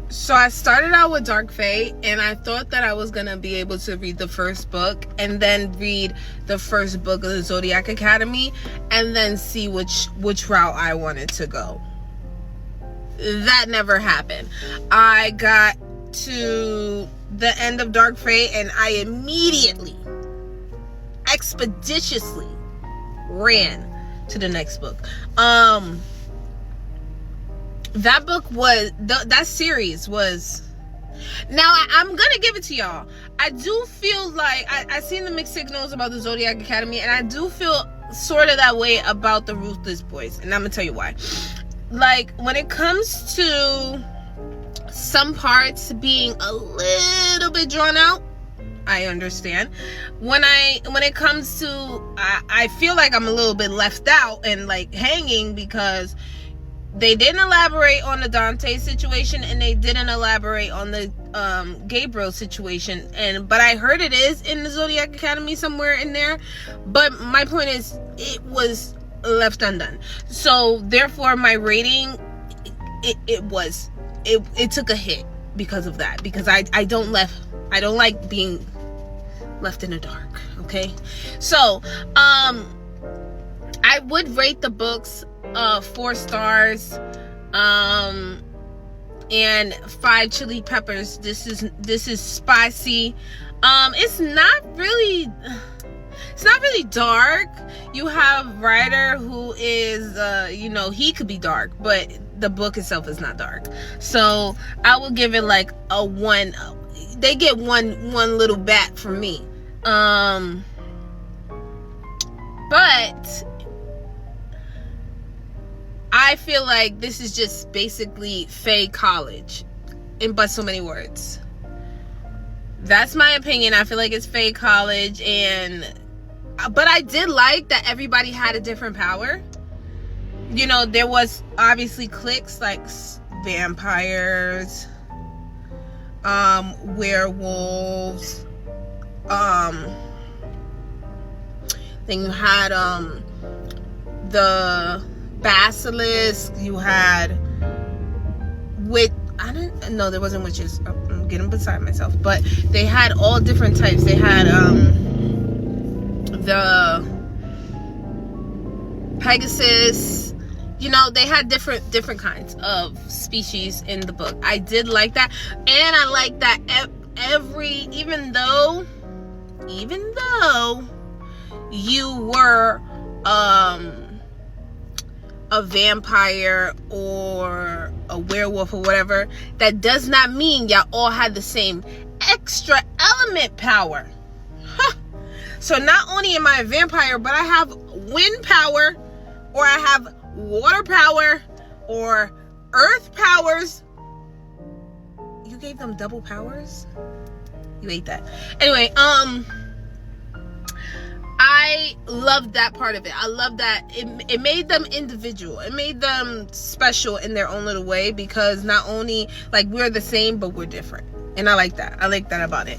So I started out with Dark Fate, and I thought that I was going to be able to read the first book and then read the first book of the Zodiac Academy and then see which route I wanted to go. That never happened. I got to the end of Dark Fate and I immediately, expeditiously ran to the next book. That series was, now I'm gonna give it to y'all. I do feel like I seen the mixed signals about the Zodiac Academy, and I do feel sort of that way about the Ruthless Boys, and I'm gonna tell you why. Like, when it comes to some parts being a little bit drawn out, I understand. When it comes to, I feel like I'm a little bit left out and like hanging because they didn't elaborate on the Dante situation and they didn't elaborate on the Gabriel situation. But I heard it is in the Zodiac Academy somewhere in there. But my point is, it was left undone. So therefore, my rating, it took a hit because of that. Because I don't like being left in the dark. Okay, so I would rate the books 4 stars and 5 chili peppers. This is spicy. It's not really dark. You have Ryder, who is he could be dark, but the book itself is not dark. So I will give it like a 1. They get one little bat from me. But I feel like this is just basically Fae College in but so many words. That's my opinion. I feel like it's Fae College, but I did like that everybody had a different power. There was obviously cliques like vampires, werewolves, then you had the basilisk, you had there wasn't witches. I'm getting beside myself, but they had all different types. They had the Pegasus, they had different kinds of species in the book. I did like that, and I like that even though you were a vampire or a werewolf or whatever, that does not mean y'all all had the same extra element power. So not only am I a vampire, but I have wind power, or I have water power, or earth powers. You gave them double powers? You ate that. Anyway, I loved that part of it. I love that it made them individual. It made them special in their own little way, because not only like we're the same, but we're different. And I like that. I like that about it.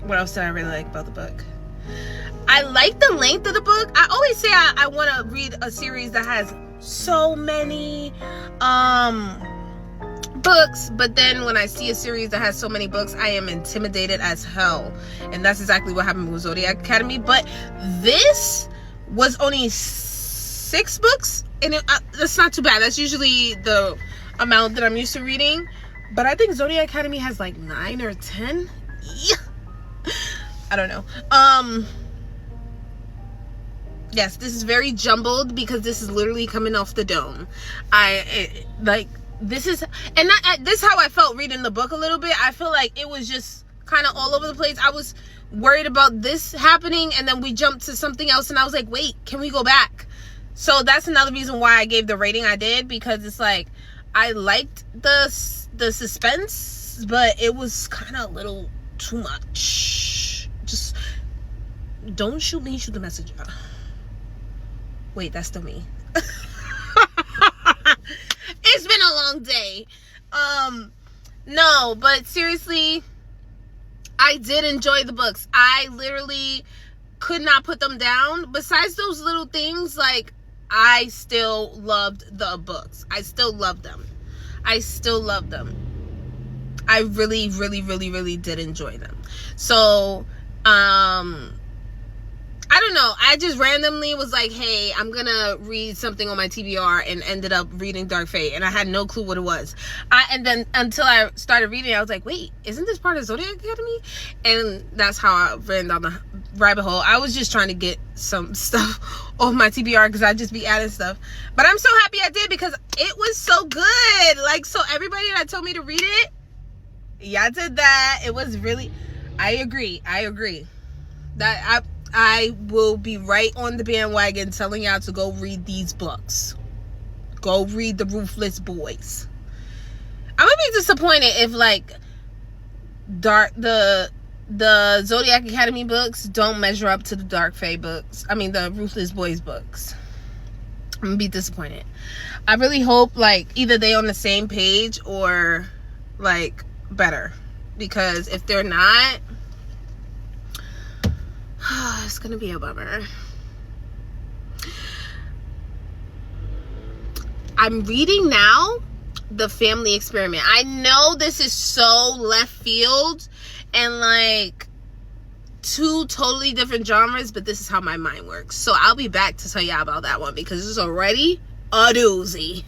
What else did I really like about the book? I like the length of the book. I always say I want to read a series that has so many books, but then when I see a series that has so many books, I am intimidated as hell. And that's exactly what happened with Zodiac Academy. But this was only 6 books, and that's not too bad. That's usually the amount that I'm used to reading. But I think Zodiac Academy has like 9 or 10. Yeah. I don't know. Yes, this is very jumbled because this is literally coming off the dome. This is how I felt reading the book a little bit. I feel like it was just kind of all over the place. I was worried about this happening, and then we jumped to something else, and I was like, wait, can we go back? So that's another reason why I gave the rating I did, because it's like, I liked the suspense, but it was kind of a little too much. Just don't shoot me, shoot the messenger. Wait, that's still me. It's been a long day. No, but seriously, I did enjoy the books. I literally could not put them down. Besides those little things, like, I still loved the books. I still loved them. I still love them. I really, really, really, really did enjoy them. So, I don't know. I just randomly was like, hey, I'm going to read something on my TBR, and ended up reading Dark Fate. And I had no clue what it was. And then until I started reading, I was like, wait, isn't this part of Zodiac Academy? And that's how I ran down the rabbit hole. I was just trying to get some stuff off my TBR because I'd just be adding stuff. But I'm so happy I did because it was so good. Like, so everybody that told me to read it, yeah, I did that. It was really, I agree. That I will be right on the bandwagon telling y'all to go read these books. Go read the Ruthless Boys. I'm gonna be disappointed if like the Zodiac Academy books don't measure up to the Dark Fae books. I mean the Ruthless Boys books. I'm gonna be disappointed. I really hope like either they on the same page or like better, because if they're not, it's gonna be a bummer. I'm reading now The Family Experiment. I know this is so left field and like two totally different genres, but this is how my mind works. So I'll be back to tell y'all about that one because it's already a doozy.